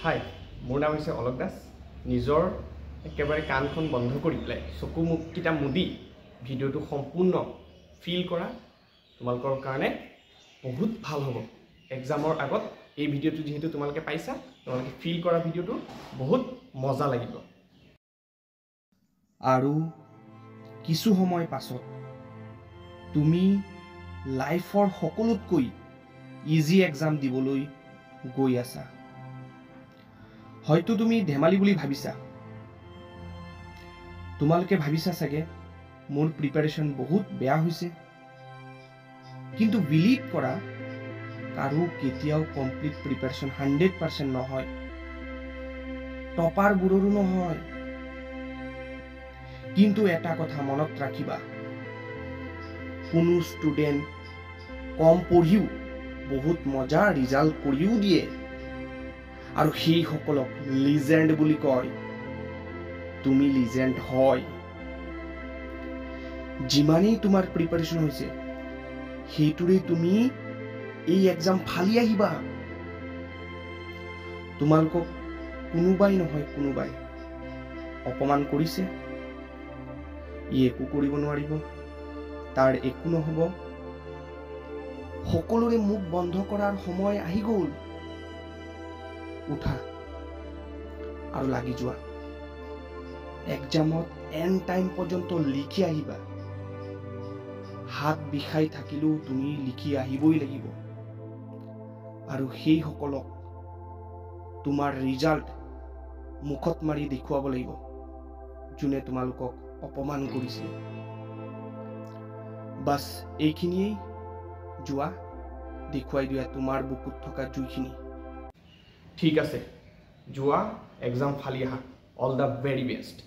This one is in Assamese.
হাই, মোৰ নাম হৈছে অলক দাস। নিজৰ একেবাৰে কাণখন বন্ধ কৰি পেলাই চকু মুখকেইটা মুদি ভিডিঅ'টো সম্পূৰ্ণ ফিল কৰা, তোমালোকৰ কাৰণে বহুত ভাল হ'ব। এক্সামৰ আগত এই ভিডিঅ'টো যিহেতু তোমালোকে পাইছা, তোমালোকে ফিল কৰা ভিডিঅ'টো বহুত মজা লাগিব। আৰু কিছু সময় পাছত তুমি লাইফৰ সকলোতকৈ ইজি এক্সাম দিবলৈ গৈ আছা। হয়তো তুমি ধেমালি বুলি ভাবিছা, তোমালোকে ভাবিছা চাগে মোৰ প্ৰিপাৰেশ্যন বহুত বেয়া হৈছে, কিন্তু বিলিভ কৰা, কাৰো কেতিয়াও কমপ্লিট প্ৰিপাৰেশ্যন 100% নহয়, টপাৰবোৰৰো নহয়। কিন্তু এটা কথা মনত ৰাখিবা, কোনো ষ্টুডেণ্ট কম পঢ়িও বহুত মজা ৰিজাল্ট কৰিও দিয়ে, আৰু সেইসকলক লিজেণ্ড বুলি কয়। তুমি লিজেণ্ড হয়। যিমানেই তোমাৰ প্ৰিপাৰেশ্যন হৈছে, সেইটোৰে তুমি এই এক্সাম ফালি আহিবা। তোমালোকক কোনোবাই নহয় কোনোবাই অপমান কৰিছে, ই একো কৰিব নোৱাৰিব, তাৰ একো নহ'ব, সকলোৰে মুখ বন্ধ কৰাৰ সময় আহি গ'ল। উঠা আৰু লাগি যোৱা। এক্সামত এণ্ড টাইম পৰ্যন্ত লিখি আহিবা। হাত বিষাই থাকিলেও তুমি লিখি আহিবই লাগিব, আৰু সেইসকলক তোমাৰ ৰিজাল্ট মুখত মাৰি দেখুৱাব লাগিব, যোনে তোমালোকক অপমান কৰিছে। বাছ এইখিনিয়েই, যোৱা দেখুৱাই দিয়া তোমাৰ বুকুত থকা জুইখিনি। ঠিক আছে, যোৱা এক্সাম ফালি আহা। All the very best.